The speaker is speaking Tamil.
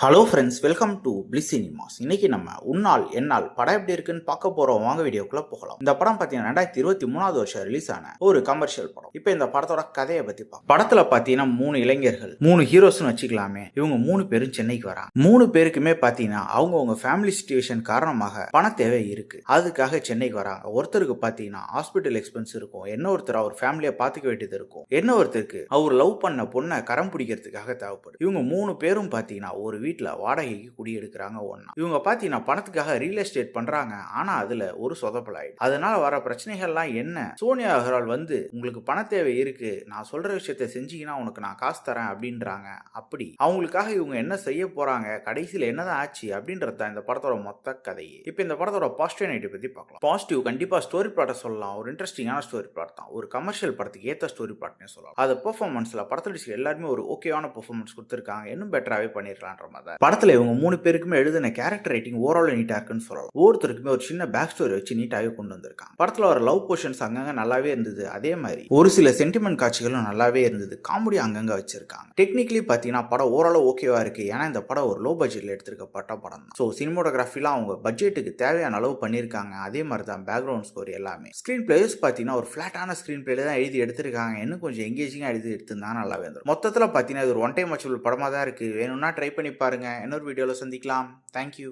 Hello friends, welcome to bliss cinemas. இன்னைக்கு நம்ம உன்னால் என்னால் படம் எப்படி இருக்குன்னு பார்க்க போறோம். வாங்க வீடியோக்குள்ள போகலாம். இந்த படம் பார்த்தீங்கன்னா 2023வது வருஷம் ரிலீஸ் ஆன ஒரு கமர்ஷியல் படம். இப்போ இந்த படத்தோட கதையை பத்தி பார்க்கலாம். படத்துல பார்த்தீங்கன்னா 3 இளைஞர்கள், 3 ஹீரோஸ்னு வச்சுக்கலாமே. இவங்க 3 பேரும் சென்னைக்கு வராங்க. 3 பேருக்குமே பார்த்தீங்கன்னா அவங்க ஃபேமிலி சிச்சுவேஷன் காரணமாக பண தேவை இருக்கு. அதுக்காக சென்னைக்கு வராங்க. ஒருத்தருக்கு பார்த்தீங்கன்னா ஹாஸ்பிட்டல் எக்ஸ்பென்ஸ் இருக்கும், இன்னொருத்தர் அவர் ஃபேமிலியை பார்த்துக்க வேண்டியது இருக்கும், இன்னொருத்தருக்கு அவர் லவ் பண்ண பொண்ணை கரம் பிடிக்கிறதுக்காக தேவைப்படும். இவங்க 3 பேரும் பார்த்தீங்கன்னா ஒரு வீட்டில் வாடகைக்கு குடியெடுக்கிறாங்க ஒன்னா. இவங்க பார்த்தீங்கன்னா பணத்துக்காக ரியல் எஸ்டேட் பண்றாங்க. ஆனா அதுல ஒரு சொதப்பலாயிடும். அதனால வர பிரச்சனைகள்லாம் என்ன? சோனியா அகர்வால் வந்து உங்களுக்கு பண தேவை இருக்கு, நான் சொல்ற விஷயத்த செஞ்சீங்கன்னா உனக்கு நான் காசு தரேன் அப்படின்றாங்க. அப்படி அவங்களுக்காக இவங்க என்ன செய்ய போறாங்க, கடைசியில் என்னதான் ஆச்சு அப்படின்றத இந்த படத்தோட மொத்த கதையே. இப்போ இந்த படத்தோட பாசிட்டிவ் நெகட்டிவ் பத்தி பார்க்கலாம். பாசிட்டிவ் கண்டிப்பா ஸ்டோரி பிளாட்டை சொல்லலாம். ஒரு இன்ட்ரெஸ்டிங்கான ஸ்டோரி பிளாட் தான். ஒரு கமர்ஷியல் படத்துக்கு ஏற்ற ஸ்டோரி பிளாட்னே சொல்லலாம். அது பெர்ஃபார்மன்ஸ்ல படத்துல எல்லாருமே ஒரு ஓகேவான பெர்ஃபார்மன்ஸ் கொடுத்துருக்காங்க. இன்னும் பெட்டராகவே பண்ணிருக்கலான்ற மாதிரி படத்துல இவங்க 3 பேருக்குமே எழுதின கேரக்டர் ரைட்டிங் ஓவரால் நீட்டா இருக்குன்னு சொல்லலாம். ஒவ்வொருத்தருக்குமே ஒரு சின்ன பேக் ஸ்டோரி வச்சு நீட்டாவே கொண்டு வந்திருக்காங்க. படத்துல ஒரு லவ் போர்ஷன்ஸ் அங்கங்க நல்லாவே இருந்தது. அதே மாதிரி ஒரு சில சென்டிமெண்ட் காட்சிகளும் நல்லாவே இருந்தது. காமெடி அங்கங்க வச்சிருக்காங்க. டெக்னிக்கலி பாத்தீங்கன்னா படம் ஓவரால் ஓகேவா இருக்கு. ஏன்னா இந்த படம் ஒரு லோ பட்ஜெட்ல எடுத்திருக்கப்பட்ட படம் தான். ஸோ சினிமோட்டோகிராஃபிலாம் அவங்க பட்ஜெட்டுக்கு தேவையான அளவு பண்ணியிருக்காங்க. அதே மாதிரி தான் பேக்ரவுண்ட் ஸ்கோர் எல்லாமே. ஸ்கிரீன் பிளேஸ் பாத்தீங்கன்னா ஒரு ஃபிளாட்டான ஸ்கிரீன் பிளேல தான் எழுதி எடுத்திருக்காங்க. இன்னும் கொஞ்சம் எங்கேஜிங்கா எழுதி எடுத்திருந்தா நல்லாவே இருந்தது. மொத்தத்தில் பாத்தீங்கன்னா இது ஒரு ஒன் டைம் வாட்சபிள் படமா தான் இருக்கு. வேணும்னா ட்ரை பண்ணி பாருங்க. இன்னொரு வீடியோவில் சந்திக்கலாம். தேங்க்யூ.